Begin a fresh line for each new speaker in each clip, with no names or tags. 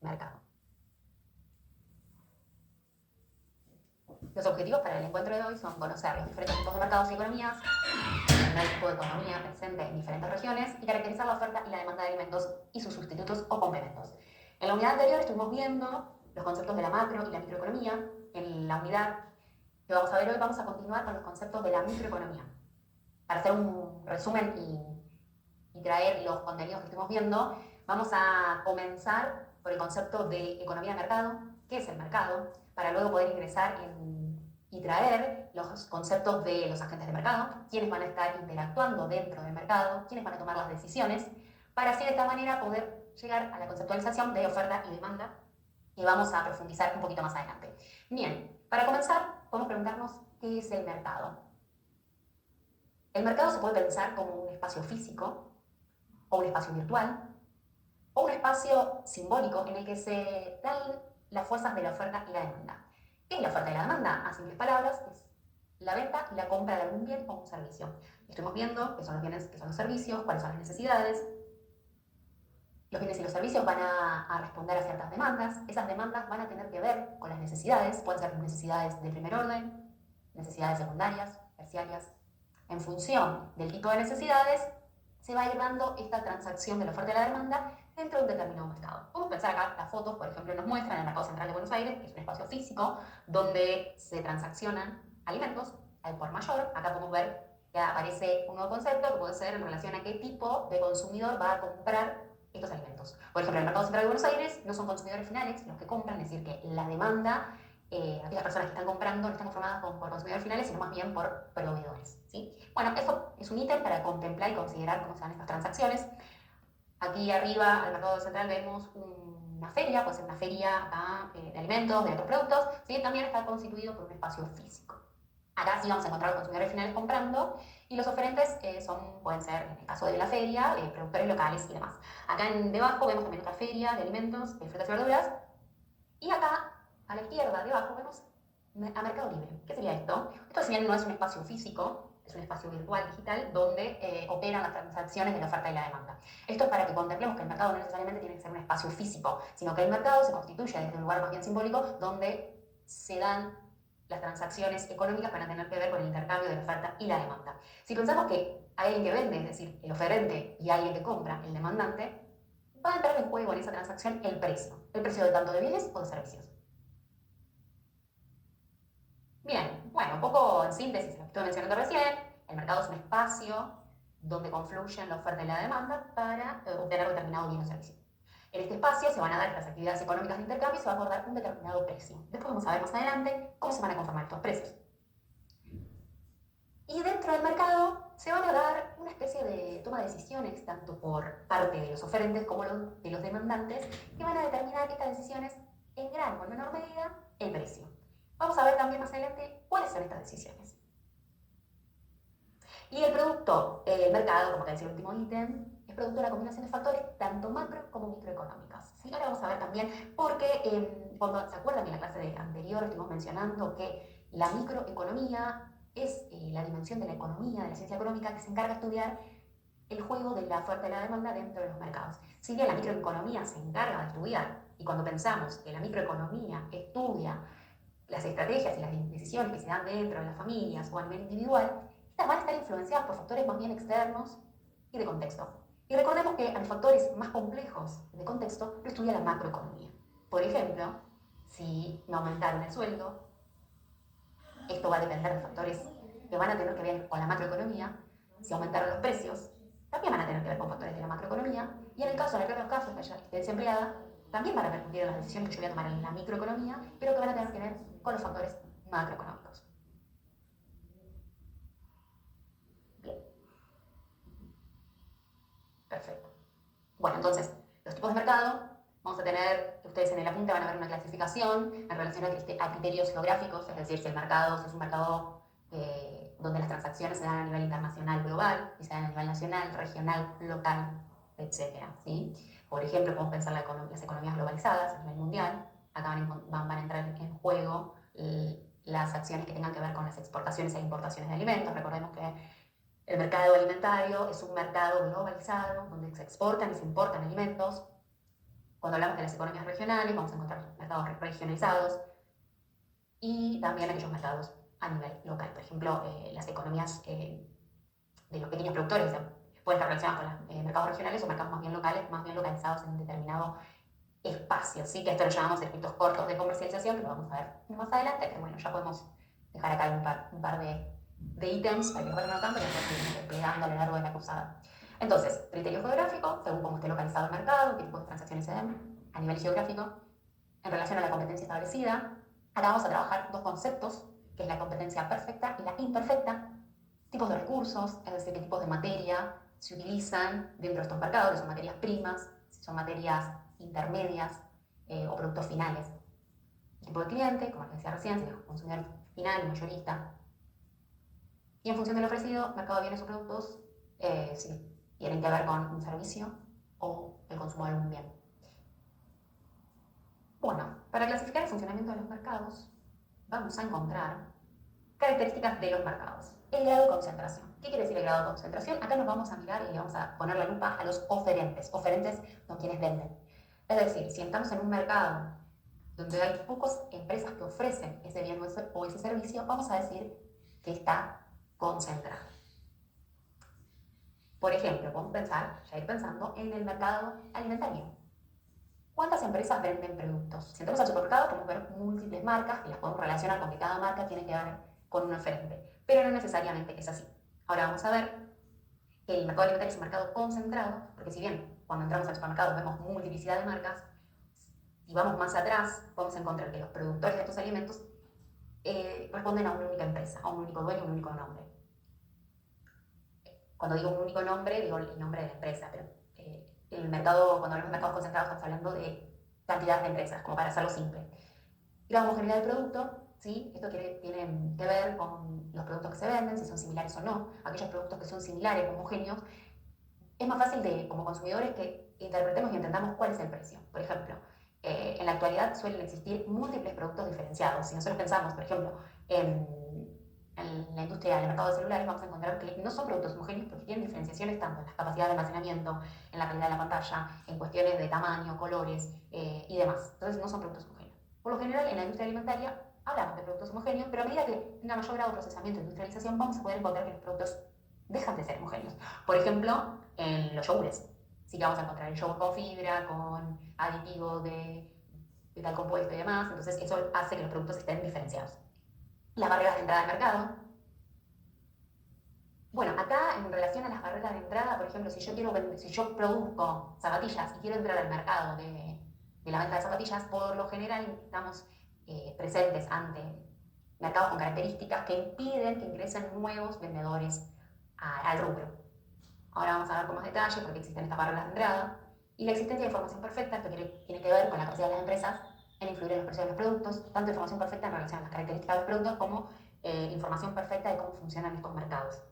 mercado. Los objetivos para el encuentro de hoy son conocer los diferentes tipos de mercados y economías, el tipo de economía presente en diferentes regiones y caracterizar la oferta y la demanda de alimentos y sus sustitutos o complementos. En la unidad anterior estuvimos viendo los conceptos de la macro y la microeconomía. En la unidad que vamos a ver hoy vamos a continuar con los conceptos de la microeconomía. Para hacer un resumen y traer los contenidos que estuvimos viendo, vamos a comenzar por el concepto de economía de mercado, qué es el mercado, para luego poder ingresar y traer los conceptos de los agentes de mercado, quiénes van a estar interactuando dentro del mercado, quiénes van a tomar las decisiones, para así de esta manera poder llegar a la conceptualización de oferta y demanda, que vamos a profundizar un poquito más adelante. Bien, para comenzar, podemos preguntarnos qué es el mercado. El mercado se puede pensar como un espacio físico, o un espacio virtual, o un espacio simbólico en el que se dan las fuerzas de la oferta y la demanda. ¿Qué es la oferta y la demanda? A simples palabras, es la venta y la compra de algún bien o un servicio. Estuvimos viendo qué son los bienes, qué son los servicios, cuáles son las necesidades. Los bienes y los servicios van a responder a ciertas demandas. Esas demandas van a tener que ver con las necesidades. Pueden ser necesidades de primer orden, necesidades secundarias, terciarias. En función del tipo de necesidades, se va a ir dando esta transacción de la oferta y la demanda dentro de un determinado mercado. Podemos pensar acá, las fotos, por ejemplo, nos muestran el Mercado Central de Buenos Aires, que es un espacio físico donde se transaccionan alimentos al por mayor. Acá podemos ver que aparece un nuevo concepto que puede ser en relación a qué tipo de consumidor va a comprar estos alimentos. Por ejemplo, en el Mercado Central de Buenos Aires no son consumidores finales los que compran, es decir, que la demanda, aquellas personas que están comprando no están conformadas por consumidores finales, sino más bien por proveedores, ¿sí? Bueno, eso es un ítem para contemplar y considerar cómo se dan estas transacciones. Aquí arriba, al Mercado Central, vemos una feria, puede ser una feria acá, de alimentos, de otros productos, ¿sí? También está constituido por un espacio físico. Acá sí vamos a encontrar los consumidores finales comprando y los oferentes pueden ser, en el caso de la feria, productores locales y demás. Acá debajo vemos también otra feria de alimentos, de frutas y verduras. Y acá, a la izquierda, debajo, vemos a Mercado Libre. ¿Qué sería esto? Esto, si bien no es un espacio físico, es un espacio virtual, digital, donde operan las transacciones de la oferta y la demanda. Esto es para que contemplemos que el mercado no necesariamente tiene que ser un espacio físico, sino que el mercado se constituye desde un lugar más bien simbólico donde se dan las transacciones económicas para tener que ver con el intercambio de la oferta y la demanda. Si pensamos que hay alguien que vende, es decir, el oferente, y alguien que compra, el demandante, va a entrar en juego en esa transacción el precio de tanto de bienes o de servicios. Bien, bueno, un poco en síntesis, lo que estuve mencionando recién, el mercado es un espacio donde confluyen la oferta y la demanda para obtener determinado bien o servicio. En este espacio se van a dar las actividades económicas de intercambio y se va a acordar un determinado precio. Después vamos a ver más adelante cómo se van a conformar estos precios. Y dentro del mercado se van a dar una especie de toma de decisiones, tanto por parte de los oferentes como de los demandantes, que van a determinar estas decisiones en gran o en menor medida el precio. Vamos a ver también más adelante cuáles son estas decisiones. Y el producto, el mercado, como te decía el último ítem, es producto de una combinación de factores tanto macro como microeconómicos. ¿Sí? Ahora vamos a ver también, porque cuando se acuerdan que en la clase anterior estuvimos mencionando que la microeconomía es la dimensión de la economía, de la ciencia económica, que se encarga de estudiar el juego de la oferta y la demanda dentro de los mercados. Si bien la microeconomía se encarga de estudiar, y cuando pensamos que la microeconomía estudia las estrategias y las decisiones que se dan dentro de las familias o a nivel individual, estas van a estar influenciadas por factores más bien externos y de contexto. Y recordemos que a los factores más complejos de contexto lo estudia la macroeconomía. Por ejemplo, si me aumentaron el sueldo, esto va a depender de factores que van a tener que ver con la macroeconomía. Si aumentaron los precios, también van a tener que ver con factores de la macroeconomía. Y en el caso, en el peor de los casos, que ella esté desempleada, también van a repercutir en las decisiones que yo voy a tomar en la microeconomía, pero que van a tener que ver con los factores macroeconómicos. Bien, perfecto. Bueno, entonces, los tipos de mercado, vamos a tener, ustedes en el apunte van a ver una clasificación en relación a criterios geográficos, es decir, si el mercado si es un mercado donde las transacciones se dan a nivel internacional, global, y se dan a nivel nacional, regional, local, etc. ¿Sí? Por ejemplo, podemos pensar las economías globalizadas a nivel mundial. Acá van a entrar en juego las acciones que tengan que ver con las exportaciones e importaciones de alimentos. Recordemos que el mercado alimentario es un mercado globalizado donde se exportan y se importan alimentos. Cuando hablamos de las economías regionales, vamos a encontrar mercados regionalizados y también aquellos mercados a nivel local. Por ejemplo, las economías de los pequeños productores pueden estar relacionadas con los mercados regionales o mercados más bien locales, más bien localizados en un determinado espacio, ¿sí? Que esto lo llamamos circuitos cortos de comercialización, que lo vamos a ver más adelante, pero bueno, ya podemos dejar acá un par de ítems para que lo vayan anotando y después seguimos desplegando a lo largo de la cursada. Entonces, criterio geográfico, según cómo esté localizado el mercado, qué tipo de transacciones se den a nivel geográfico, en relación a la competencia establecida. Acá vamos a trabajar dos conceptos, que es la competencia perfecta y la imperfecta, tipos de recursos, es decir, qué tipos de materia se utilizan dentro de estos mercados, si son materias primas, si son materias intermedias o productos finales. El tipo de cliente, como les decía recién, si es consumidor final, mayorista. Y en función del ofrecido, mercado de bienes o productos, si tienen que ver con un servicio o el consumo de algún bien. Bueno, para clasificar el funcionamiento de los mercados, vamos a encontrar características de los mercados. El grado de concentración. ¿Qué quiere decir el grado de concentración? Acá nos vamos a mirar y le vamos a poner la lupa a los oferentes. Oferentes son quienes venden. Es decir, si estamos en un mercado donde hay pocas empresas que ofrecen ese bien o ese servicio, vamos a decir que está concentrado. Por ejemplo, podemos pensar, ya ir pensando en el mercado alimentario. ¿Cuántas empresas venden productos? Si entramos al supermercado podemos ver múltiples marcas y las podemos relacionar con que cada marca tiene que ver con un oferente, pero no necesariamente es así. Ahora vamos a ver que el mercado alimentario es un mercado concentrado, porque si bien cuando entramos al supermercado vemos multiplicidad de marcas, y vamos más atrás, podemos encontrar que los productores de estos alimentos responden a una única empresa, a un único dueño, a un único nombre. Cuando digo un único nombre, digo el nombre de la empresa, pero el mercado, cuando hablamos de mercados concentrados, estamos hablando de cantidad de empresas, como para hacerlo simple. Y la homogeneidad del producto, ¿sí? Esto tiene que ver con los productos que se venden, si son similares o no. Aquellos productos que son similares, homogéneos, es más fácil de, como consumidores, que interpretemos y entendamos cuál es el precio. Por ejemplo, en la actualidad suelen existir múltiples productos diferenciados. Si nosotros pensamos, por ejemplo, en la industria del mercado de celulares, vamos a encontrar que no son productos homogéneos porque tienen diferenciaciones tanto en la capacidad de almacenamiento, en la calidad de la pantalla, en cuestiones de tamaño, colores y demás. Entonces no son productos homogéneos. Por lo general, en la industria alimentaria hablamos de productos homogéneos, pero a medida que tenga mayor grado de procesamiento e industrialización, vamos a poder encontrar que los productos dejan de ser homogéneos. Por ejemplo, en los yogures. Sí que vamos a encontrar el yogur con fibra, con aditivos de tal compuesto y demás, entonces eso hace que los productos estén diferenciados. Las barreras de entrada al mercado. Bueno, acá en relación a las barreras de entrada, por ejemplo, si yo produzco zapatillas y quiero entrar al mercado de la venta de zapatillas, por lo general estamos presentes ante mercados con características que impiden que ingresen nuevos vendedores al rubro. Ahora vamos a ver con más detalle por qué existen estas barreras de entrada. Y la existencia de información perfecta, esto tiene que ver con la capacidad de las empresas en influir en los precios de los productos, tanto información perfecta en relación a las características de los productos como información perfecta de cómo funcionan estos mercados.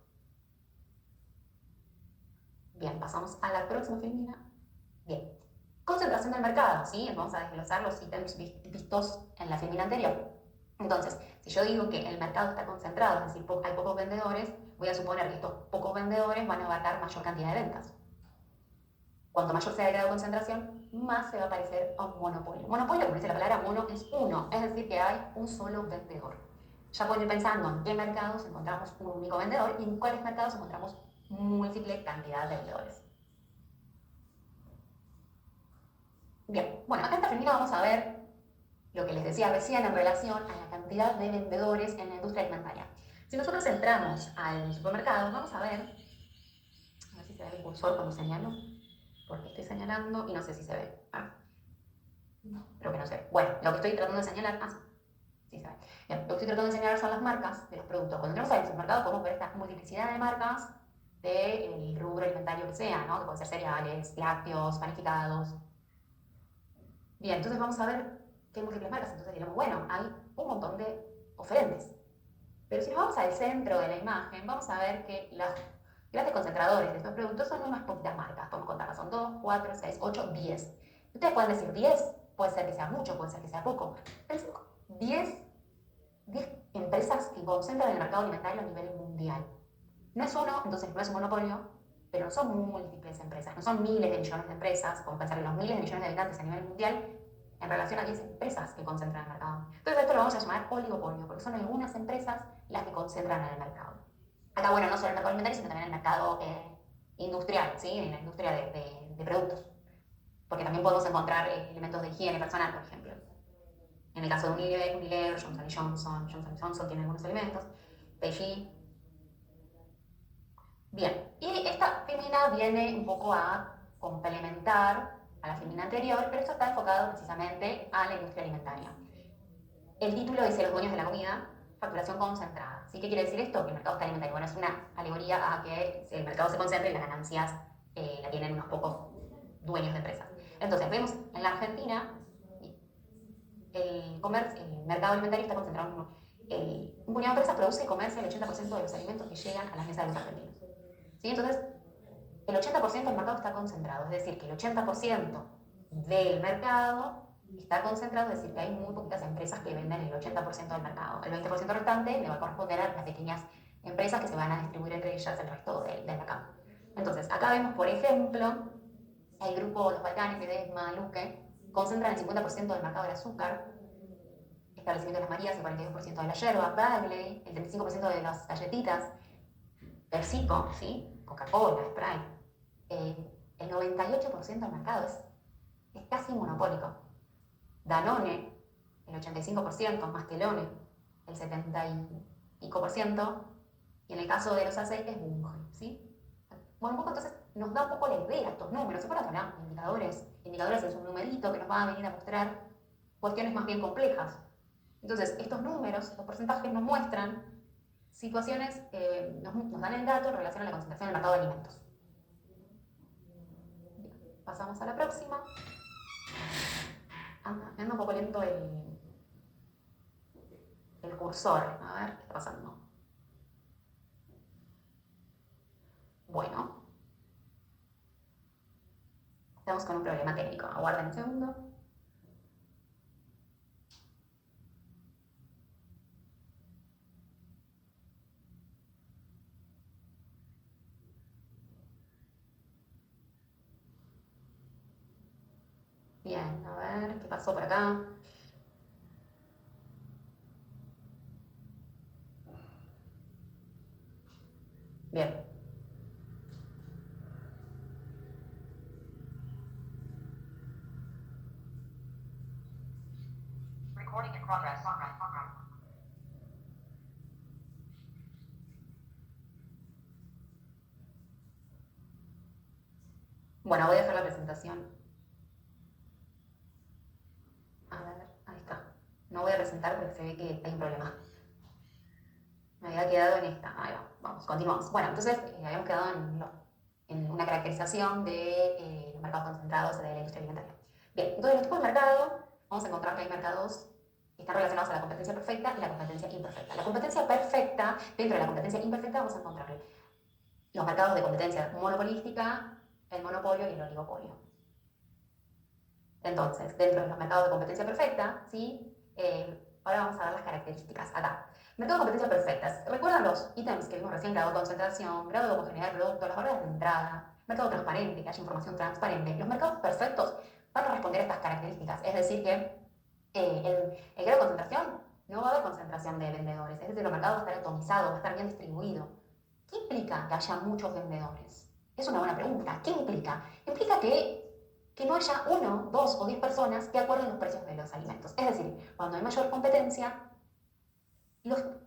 Bien, pasamos a la próxima filmina. Bien, concentración del mercado, ¿sí? Vamos a desglosar los ítems vistos en la filmina anterior. Entonces, si yo digo que el mercado está concentrado, es decir, hay pocos vendedores, voy a suponer que estos pocos vendedores van a abarcar mayor cantidad de ventas. Cuanto mayor sea el grado de concentración, más se va a parecer a un monopolio. Monopolio, como dice la palabra, mono es uno, es decir, que hay un solo vendedor. Ya pueden ir pensando en qué mercados encontramos un único vendedor y en cuáles mercados encontramos múltiple cantidad de vendedores. Bien, bueno, acá en esta primera vamos a ver lo que les decía recién en relación a la cantidad de vendedores en la industria alimentaria. Si nosotros entramos al supermercado, vamos a ver si se ve el cursor cuando señalo, porque estoy señalando y no sé si se ve. Creo que no se ve. Bueno, lo que estoy tratando de señalar, sí se ve. Bien, lo que estoy tratando de señalar son las marcas de los productos. Cuando entramos al supermercado podemos ver esta multiplicidad de marcas del rubro alimentario que sea, ¿no? Que pueden ser cereales, lácteos, panificados. Bien, entonces vamos a ver qué múltiples marcas. Entonces diremos, bueno, hay un montón de oferentes. Pero si nos vamos al centro de la imagen, vamos a ver que los grandes concentradores de estos productos son unas poquitas marcas. Podemos contarlas, son 2, 4, 6, 8, 10. Ustedes pueden decir 10, puede ser que sea mucho, puede ser que sea poco. Pero 10 empresas que concentran el mercado alimentario a nivel mundial. No es uno, entonces no es un monopolio, pero no son múltiples empresas, no son miles de millones de empresas, como pensar en los miles de millones de habitantes a nivel mundial, en relación a 10 empresas que concentran el mercado. Entonces esto lo vamos a llamar oligopolio, porque son algunas empresas las que concentran en el mercado. Acá, bueno, no solo el mercado alimentario, sino también el mercado industrial, ¿sí? En la industria de productos. Porque también podemos encontrar elementos de higiene personal, por ejemplo. En el caso de Unilever, Johnson Johnson tiene algunos elementos, P&G. Bien, y esta femina viene un poco a complementar a la femina anterior, pero esto está enfocado precisamente a la industria alimentaria. El título dice los dueños de la comida, facturación concentrada. ¿Sí? ¿Qué quiere decir esto? Que el mercado está alimentario. Bueno, es una alegoría a que el mercado se concentre y las ganancias la tienen unos pocos dueños de empresas. Entonces, vemos en la Argentina el mercado alimentario está concentrado en un puñado de empresas produce y comercia el 80% de los alimentos que llegan a las mesas de los argentinos. ¿Sí? Entonces, el 80% del mercado está concentrado, es decir, que el 80% del mercado está concentrado, es decir, que hay muy poquitas empresas que venden el 80% del mercado. El 20% restante le va a corresponder a las pequeñas empresas que se van a distribuir entre ellas el resto del mercado. Entonces, acá vemos, por ejemplo, el grupo Los Balcanes, Ledesma, Luque, concentran el 50% del mercado del azúcar, establecimiento de las Marías, el 42% de la yerba, Bagley, el 35% de las galletitas, PepsiCo, ¿sí? Coca-Cola, Sprite, el 98% del mercado es casi monopólico. Danone, el 85%, Mastelone, el 70 y pico por ciento, y en el caso de los aceites, Bunge, ¿sí? Bueno, un poco entonces nos da un poco la idea, estos números, se pueden hablar indicadores. Indicadores es un numerito que nos va a venir a mostrar cuestiones más bien complejas. Entonces, estos números, estos porcentajes nos muestran situaciones que nos dan el dato en relación a la concentración del mercado de alimentos. Bien, pasamos a la próxima. Anda un poco lento el cursor. A ver qué está pasando. Bueno. Estamos con un problema técnico. Aguarden un segundo. Bien, a ver qué pasó por acá. Bien. Recording in progress. Bueno, voy a dejar la presentación. A ver, ahí está. No voy a presentar porque se ve que hay un problema. Me había quedado en esta. Ahí va, vamos, continuamos. Bueno, entonces habíamos quedado en una caracterización de los mercados concentrados de la industria alimentaria. Bien, entonces los tipos de mercado, vamos a encontrar que hay mercados que están relacionados a la competencia perfecta y la competencia imperfecta. La competencia perfecta, dentro de la competencia imperfecta vamos a encontrar los mercados de competencia monopolística, el monopolio y el oligopolio. Entonces, dentro de los mercados de competencia perfecta, ¿sí? Ahora vamos a ver las características acá. Mercado de competencia perfectas. ¿Recuerdan los ítems que vimos recién? Grado de concentración, grado de homogeneidad del producto, las barreras de entrada, mercado transparente, que haya información transparente. Los mercados perfectos van a responder a estas características. Es decir, que el grado de concentración no va a haber concentración de vendedores. Es decir, el mercado va a estar atomizado, va a estar bien distribuido. ¿Qué implica que haya muchos vendedores? Es una buena pregunta. ¿Qué implica? Implica que no haya 1, 2 o 10 personas que acuerden los precios de los alimentos. Es decir, cuando hay mayor competencia,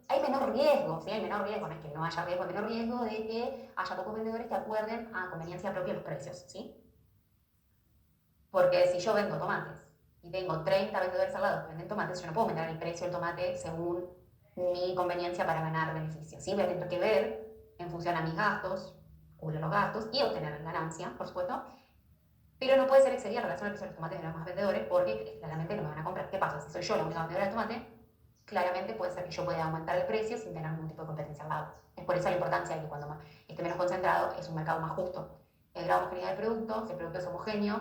hay menor riesgo, ¿sí? Hay menor riesgo, no es que no haya riesgo, hay menor riesgo de que haya pocos vendedores que acuerden a conveniencia propia los precios, ¿sí? Porque si yo vendo tomates y tengo 30 vendedores al lado que venden tomates, yo no puedo aumentar el precio del tomate según mi conveniencia para ganar beneficios, ¿sí? Voy a tener que ver en función a mis gastos, cubrir los gastos y obtener ganancia, por supuesto, pero no puede ser excedida en relación al precio de los tomates de los demás vendedores porque claramente no me van a comprar. ¿Qué pasa? Si soy yo la única vendedora de tomate, claramente puede ser que yo pueda aumentar el precio sin tener ningún tipo de competencia al lado. Es por eso la importancia de que cuando esté menos concentrado es un mercado más justo. El grado de homogeneidad del producto, si el producto es homogéneo,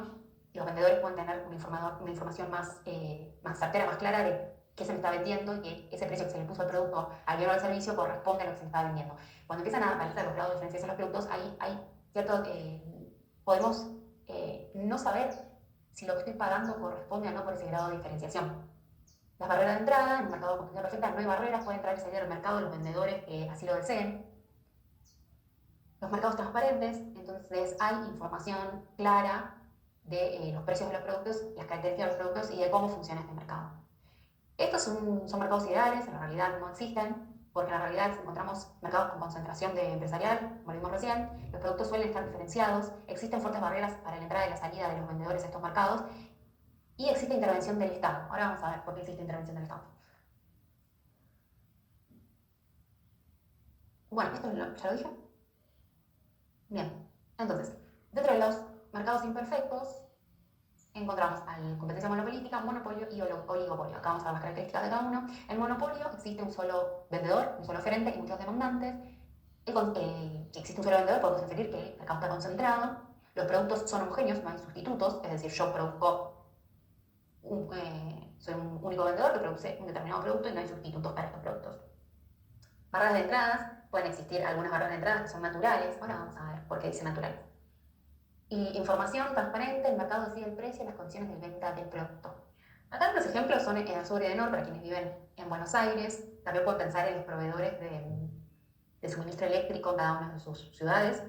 los vendedores pueden tener una información más certera, más clara de qué se me está vendiendo y que ese precio que se le puso al producto al bien o al servicio corresponde a lo que se me está vendiendo. Cuando empiezan a aparecer los grados de diferenciación de los productos, hay ¿cierto? Podemos no saber si lo que estoy pagando corresponde o no por ese grado de diferenciación. Las barreras de entrada, en un mercado de competencia perfecta no hay barreras, pueden entrar y salir del mercado los vendedores que así lo deseen. Los mercados transparentes, entonces hay información clara de los precios de los productos, las características de los productos y de cómo funciona este mercado. Estos son mercados ideales, en la realidad no existen, porque en la realidad encontramos mercados con concentración de empresarial, como vimos recién, los productos suelen estar diferenciados, existen fuertes barreras para la entrada y la salida de los vendedores a estos mercados, y existe intervención del Estado. Ahora vamos a ver por qué existe intervención del Estado. Bueno, esto ya lo dije. Bien, entonces, dentro de los mercados imperfectos, encontramos competencia monopolística, monopolio y oligopolio. Acá vamos a ver las características de cada uno. En monopolio existe un solo vendedor, un solo oferente y muchos demandantes. Existe un solo vendedor, podemos inferir que el mercado está concentrado. Los productos son homogéneos, no hay sustitutos, es decir, yo soy un único vendedor que produce un determinado producto y no hay sustitutos para estos productos. Barreras de entradas, pueden existir algunas barreras de entradas que son naturales. Ahora vamos a ver por qué dice naturales. Y información transparente, el mercado decide el precio y las condiciones de venta del producto. Acá los ejemplos son en el sur y de norte para quienes viven en Buenos Aires. También pueden pensar en los proveedores de suministro eléctrico en cada una de sus ciudades.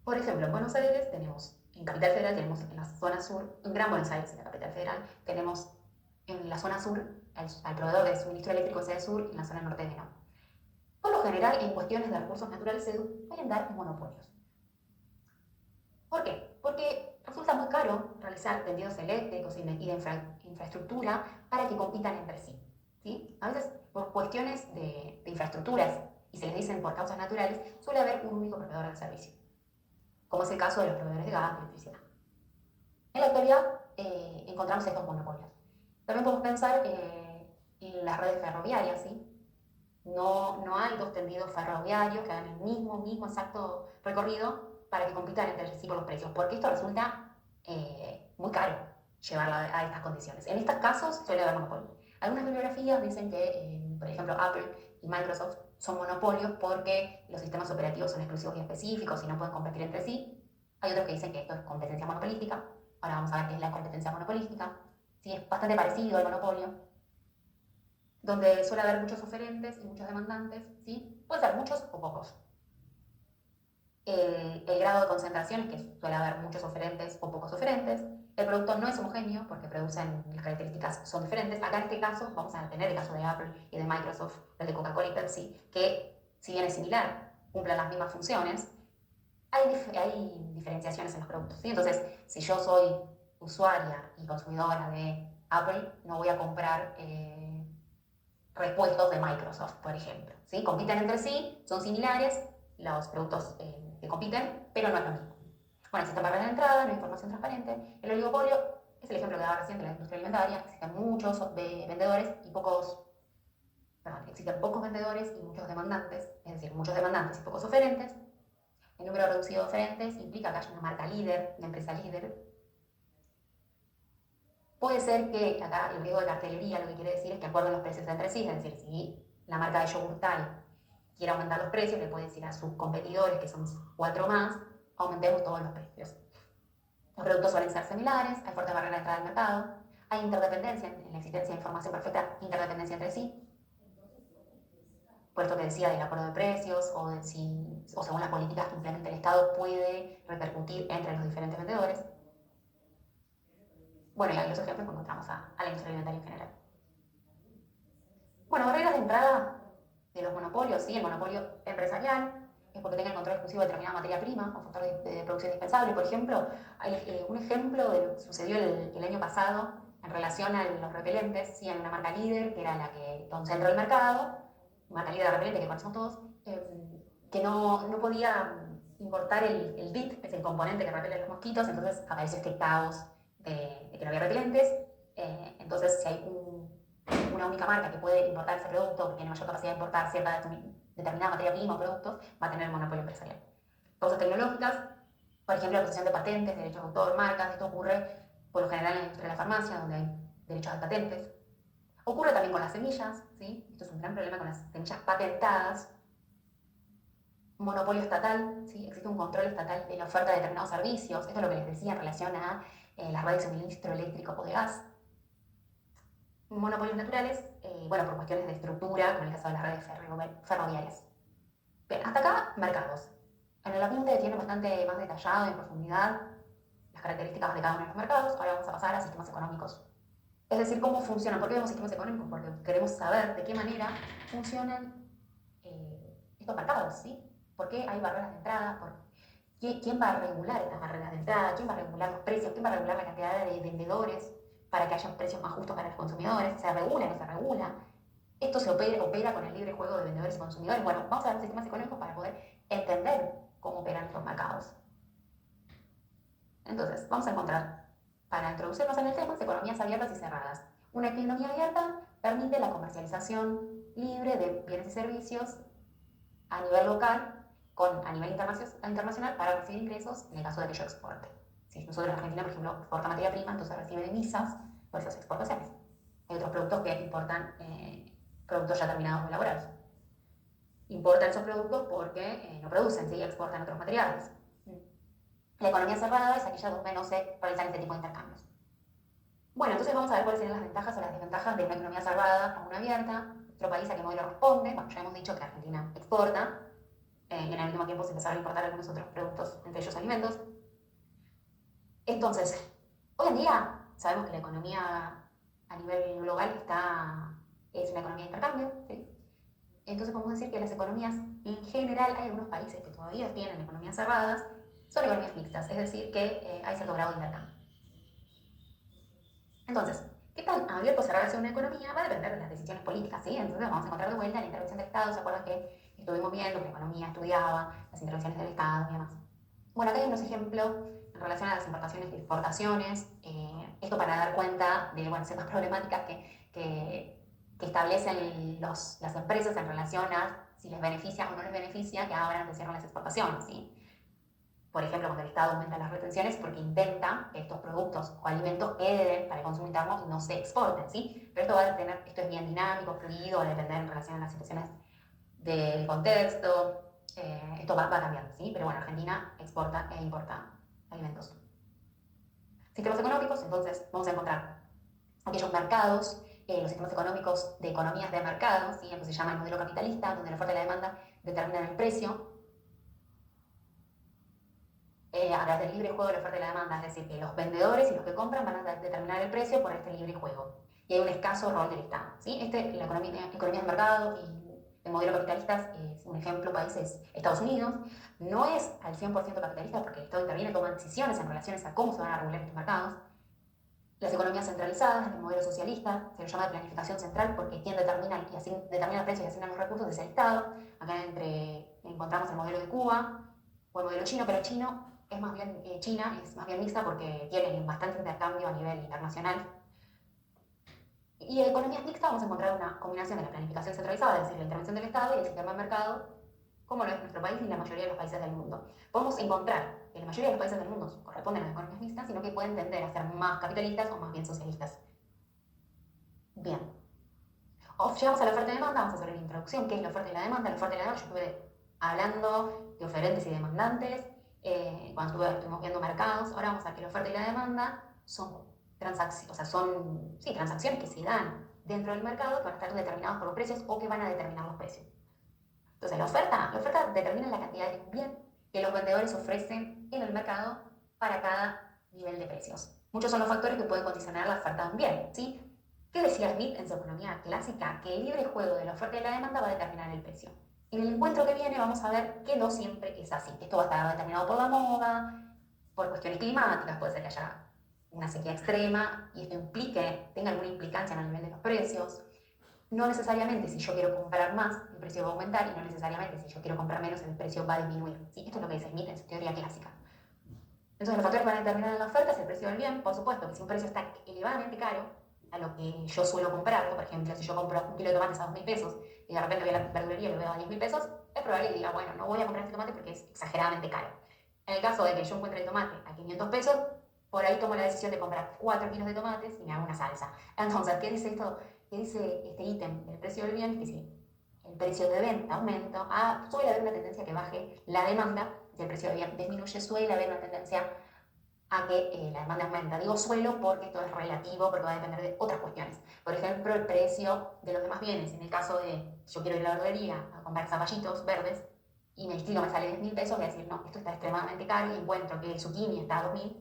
Por ejemplo, en Buenos Aires tenemos, en Capital Federal tenemos en la zona sur, en Gran Buenos Aires, en la Capital Federal, tenemos en la zona sur al proveedor de suministro eléctrico sea sur y en la zona norte de no. Por lo general, en cuestiones de recursos naturales se pueden dar monopolios. ¿Por qué? Porque resulta muy caro realizar tendidos eléctricos y de infraestructura para que compitan entre sí. ¿Sí? A veces, por cuestiones de infraestructuras, y se les dicen por causas naturales, suele haber un único proveedor del servicio, como es el caso de los proveedores de gas y electricidad. En la actualidad encontramos estos monopolios. También podemos pensar en las redes ferroviarias, ¿sí? No hay dos tendidos ferroviarios que hagan el mismo exacto recorrido para que compitan entre sí por los precios, porque esto resulta muy caro llevarlo a estas condiciones. En estos casos suele haber monopolio. Algunas bibliografías dicen que, por ejemplo, Apple y Microsoft son monopolios porque los sistemas operativos son exclusivos y específicos y no pueden competir entre sí. Hay otros que dicen que esto es competencia monopolística. Ahora vamos a ver qué es la competencia monopolística. Sí, es bastante parecido al monopolio, donde suele haber muchos oferentes y muchos demandantes, ¿sí? Puede ser muchos o pocos. El grado de concentración es que suele haber muchos oferentes o pocos oferentes. El producto no es homogéneo porque producen, las características son diferentes. Acá en este caso vamos a tener el caso de Apple y de Microsoft, el de Coca-Cola y Pepsi, que si bien es similar, cumplen las mismas funciones, hay diferenciaciones en los productos, ¿sí? Entonces, si yo soy usuaria y consumidora de Apple, no voy a comprar repuestos de Microsoft, por ejemplo, ¿sí? Compiten entre sí, son similares los productos que compiten, pero no es lo mismo. Bueno, existen barreras de entrada, no hay información transparente. El oligopolio es el ejemplo que daba recién de la industria alimentaria. Existen muchos vendedores y existen pocos vendedores y muchos demandantes, es decir, muchos demandantes y pocos oferentes. El número reducido de oferentes implica que haya una marca líder, una empresa líder. Puede ser que acá el riesgo de cartelería lo que quiere decir es que acuerden los precios entre sí, es decir, si la marca de yogur tal quiere aumentar los precios, le puede decir a sus competidores, que son 4 más, aumentemos todos los precios. Los productos suelen ser similares, hay fuerte barrera de entrada al mercado, hay interdependencia en la existencia de información perfecta, interdependencia entre sí. Por esto que decía del acuerdo de precios o según las políticas que implementa el Estado puede repercutir entre los diferentes vendedores. Bueno, y ahí los ejemplos encontramos a la industria alimentaria en general. Bueno, barreras de entrada de los monopolios, ¿sí? El monopolio empresarial es porque tenga el control exclusivo de determinada materia prima o factor de producción indispensable. Por ejemplo, hay un ejemplo de lo que sucedió el año pasado en relación a los repelentes, ¿sí? Hay una marca líder que era la que concentró el mercado, marca líder de repelente que conocemos todos, que no podía importar el DIT, que es el componente que repele los mosquitos, entonces apareció este caos de que no había repelentes. Entonces, si hay una única marca que puede importar ese producto, que tiene mayor capacidad de importar cierta determinada materia prima o productos, va a tener el monopolio empresarial. Cosas tecnológicas, por ejemplo, la posesión de patentes, derechos de autor, marcas. Esto ocurre por lo general en la industria de la farmacia, donde hay derechos de patentes. Ocurre también con las semillas, ¿sí? Esto es un gran problema con las semillas patentadas. monopolio estatal, ¿sí? Existe un control estatal de la oferta de determinados servicios. Esto es lo que les decía en relación a las redes de suministro eléctrico o de gas. Monopolios naturales, bueno, por cuestiones de estructura, como en el caso de las redes ferroviarias. Bien, hasta acá, mercados. En el apunte tiene bastante más detallado y en profundidad las características de cada uno de los mercados. Ahora vamos a pasar a sistemas económicos. Es decir, cómo funcionan. ¿Por qué vemos sistemas económicos? Porque queremos saber de qué manera funcionan estos mercados, ¿sí? ¿Por qué hay barreras de entrada? ¿Quién va a regular estas barreras de entrada? ¿Quién va a regular los precios? ¿Quién va a regular la cantidad de vendedores para que haya precios más justos para los consumidores? ¿Se regula o no se regula? ¿Esto se opera con el libre juego de vendedores y consumidores? Bueno, vamos a ver sistemas económicos para poder entender cómo operan estos mercados. Entonces, vamos a encontrar, para introducirnos en el tema, economías abiertas y cerradas. Una economía abierta permite la comercialización libre de bienes y servicios a nivel local, a nivel internacional, para recibir ingresos en el caso de que yo exporte. Si nosotros en Argentina, por ejemplo, exporta materia prima, entonces recibe divisas por esas exportaciones. Hay otros productos que importan productos ya terminados o elaborados. Importan esos productos porque no producen, ¿sí? Exportan otros materiales. La economía cerrada es aquella donde no se realizan este tipo de intercambios. Bueno, entonces vamos a ver cuáles serían las ventajas o las desventajas de una economía cerrada a una abierta. Nuestro país a qué modelo responde. Bueno, ya hemos dicho que Argentina exporta. En el último tiempo se empezaron a importar algunos otros productos, entre ellos alimentos. Entonces, hoy en día sabemos que la economía a nivel global es una economía de intercambio, ¿sí? Entonces podemos decir que las economías, en general, hay algunos países que todavía tienen economías cerradas, son economías mixtas, es decir, que hay cierto grado de intercambio. Entonces, ¿qué tan abierto o cerrado sea una economía? Va a depender de las decisiones políticas, ¿sí? Entonces vamos a encontrar de vuelta la intervención del Estado. ¿Se acuerdan que estuvimos viendo que la economía estudiaba las intervenciones del Estado y demás? Bueno, acá hay unos ejemplos en relación a las importaciones y exportaciones. Esto para dar cuenta de ciertas problemáticas que establecen las empresas en relación a si les beneficia o no les beneficia que abran o cierren las exportaciones, ¿sí? Por ejemplo, cuando el Estado aumenta las retenciones porque intenta que estos productos o alimentos queden para el consumo interno y no se exporten, ¿sí? Pero esto es bien dinámico, fluido, va a depender en relación a las situaciones del contexto. Esto va cambiando, ¿sí? Pero bueno, Argentina exporta e importa alimentos. Sistemas económicos, entonces vamos a encontrar aquellos mercados, los sistemas económicos de economías de mercado, ¿sí? Esto se llama el modelo capitalista, donde la oferta y la demanda determinan el precio a través del libre juego de la oferta y la demanda, es decir, que los vendedores y los que compran van a determinar el precio por este libre juego. Y hay un escaso rol del Estado, ¿sí? La economía de mercado y el modelo capitalista es un ejemplo, países Estados Unidos. No es al 100% capitalista porque el Estado interviene y toma decisiones en relación a cómo se van a regular estos mercados. Las economías centralizadas, el modelo socialista, se lo llama de planificación central porque quien determina el precio y asigna los recursos es el Estado. Acá encontramos el modelo de Cuba o el modelo chino, pero China es más bien mixta porque tiene bastante intercambio a nivel internacional. Y en economías mixtas vamos a encontrar una combinación de la planificación centralizada, es decir, la intervención del Estado y el sistema de mercado, como lo es nuestro país y la mayoría de los países del mundo. Podemos encontrar que la mayoría de los países del mundo corresponden a las economías mixtas, sino que pueden tender a ser más capitalistas o más bien socialistas. Bien. Llegamos a la oferta y demanda, vamos a hacer una introducción. ¿Qué es la oferta y la demanda? La oferta y la demanda, yo estuve hablando de oferentes y demandantes, cuando estuvimos viendo mercados. Ahora vamos a ver que la oferta y la demanda son transacciones que se dan dentro del mercado que van a estar determinadas por los precios o que van a determinar los precios. Entonces, la oferta determina la cantidad de bien que los vendedores ofrecen en el mercado para cada nivel de precios. Muchos son los factores que pueden condicionar la oferta de un bien, ¿sí? ¿Qué decía Smith en su economía clásica? Que el libre juego de la oferta y la demanda va a determinar el precio. En el encuentro que viene vamos a ver que no siempre es así. Esto va a estar determinado por la moda, por cuestiones climáticas, puede ser que haya una sequía extrema y esto tenga alguna implicancia en el nivel de los precios. No necesariamente si yo quiero comprar más, el precio va a aumentar y no necesariamente si yo quiero comprar menos, el precio va a disminuir. ¿Sí? Esto es lo que dice Smith en su teoría clásica. Entonces los factores que van a determinar la oferta es el precio del bien, por supuesto, que si un precio está elevadamente caro a lo que yo suelo comprarlo, por ejemplo, si yo compro un kilo de tomates a 2.000 pesos y de repente voy a la verdulería y lo veo a 10.000 pesos, es probable que diga, bueno, no voy a comprar este tomate porque es exageradamente caro. En el caso de que yo encuentre el tomate a 500 pesos, por ahí tomo la decisión de comprar 4 kilos de tomates y me hago una salsa. Entonces, ¿qué dice esto? ¿Qué dice este ítem del precio del bien? Que si el precio de venta aumenta, suele haber una tendencia a que baje la demanda, si el precio de bien disminuye, suele haber una tendencia a que la demanda aumenta. Digo suelo porque esto es relativo, porque va a depender de otras cuestiones. Por ejemplo, el precio de los demás bienes. En el caso de yo quiero ir a la verdulería a comprar zapallitos verdes y el kilo me sale 10.000 pesos, voy a decir, no, esto está extremadamente caro y encuentro que el zucchini está a 2.000,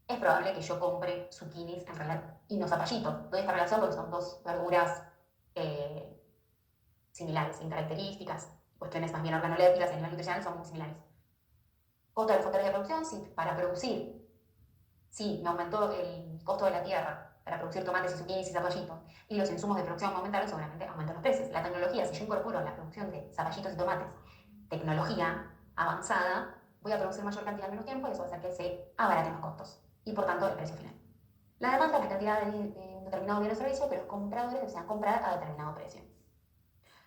es probable que yo compre zucchinis y no zapallitos. Doy esta relación porque son dos verduras eh, similares en características, cuestiones más bien organolépticas y a nivel nutricional son muy similares. Costo de los factores de producción, si para producir, sí, me aumentó el costo de la tierra para producir tomates y zucchinis y zapallitos, y los insumos de producción aumentaron, seguramente aumentan los precios. La tecnología, si yo incorporo la producción de zapallitos y tomates, tecnología avanzada, voy a producir mayor cantidad en menos tiempo y eso va a hacer que se abaraten los costos y por tanto el precio final. La demanda es la cantidad de un determinado bien o servicio que los compradores desean comprar a determinado precio.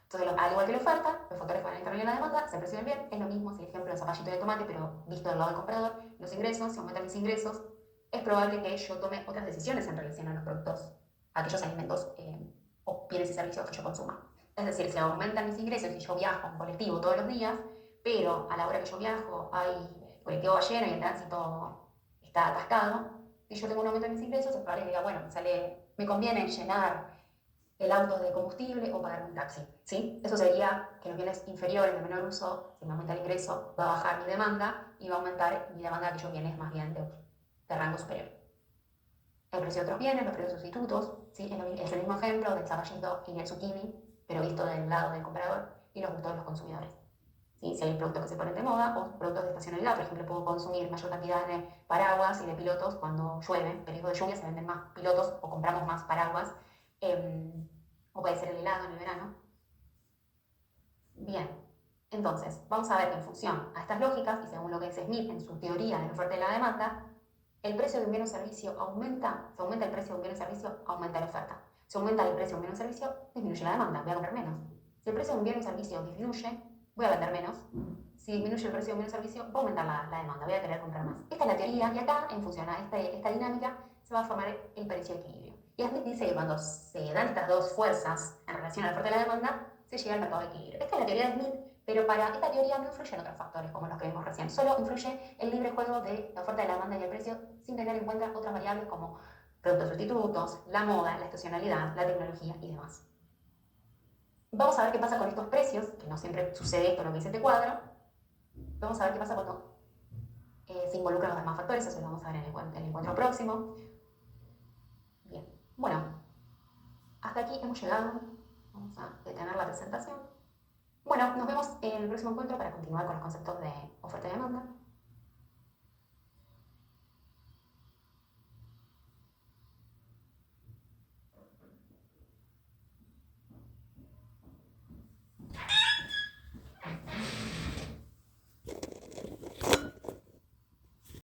Entonces, al igual que la oferta, los factores que van a intervenir en la demanda, se perciben bien, es lo mismo si el ejemplo del zapallito de tomate, pero visto del lado del comprador, los ingresos, si aumentan mis ingresos, es probable que yo tome otras decisiones en relación a los productos, aquellos alimentos o bienes y servicios que yo consuma. Es decir, si aumentan mis ingresos y yo viajo en colectivo todos los días, pero a la hora que yo viajo el colectivo va lleno y el tránsito está atascado, si yo tengo un aumento de mis ingresos, es probable que diga, bueno, me conviene llenar el auto de combustible o pagar un taxi, ¿sí? Eso sería que los bienes inferiores de menor uso, si me aumenta el ingreso, va a bajar mi demanda y va a aumentar mi demanda de aquellos bienes más bien de rango superior. El precio de otros bienes, los precios sustitutos, ¿sí? Es el mismo ejemplo del zapallito y el zucchini, pero visto del lado del comprador y los gustos de los consumidores. ¿Sí? Si hay productos que se ponen de moda o productos de estacionalidad, por ejemplo, puedo consumir mayor cantidad de paraguas y de pilotos cuando llueve, en periodo de lluvia se venden más pilotos o compramos más paraguas, o puede ser el helado en el verano. Bien, entonces vamos a ver que en función a estas lógicas y según lo que dice Smith en su teoría de la oferta y la demanda, el precio de un bien o servicio aumenta, si aumenta el precio de un bien o servicio, aumenta la oferta. Si aumenta el precio de un bien o servicio, disminuye la demanda, voy a comprar menos. Si el precio de un bien o servicio disminuye, voy a vender menos. Si disminuye el precio de un bien o servicio, va a aumentar la demanda, voy a querer comprar más. Esta es la teoría y acá, en función a esta dinámica, se va a formar el precio de equilibrio. Y Smith dice que cuando se dan estas dos fuerzas en relación a la oferta y la demanda, se llega al mercado de equilibrio. Esta es la teoría de Smith, pero para esta teoría no influyen otros factores como los que vimos recién. Solo influye el libre juego de la oferta, de la demanda y el precio sin tener en cuenta otras variables como productos sustitutos, la moda, la estacionalidad, la tecnología y demás. Vamos a ver qué pasa con estos precios, que no siempre sucede esto lo que dice este cuadro. Vamos a ver qué pasa cuando se involucran los demás factores, eso lo vamos a ver en el encuentro próximo. Bien, bueno, hasta aquí hemos llegado. Vamos a detener la presentación. Bueno, nos vemos en el próximo encuentro para continuar con los conceptos de oferta y demanda.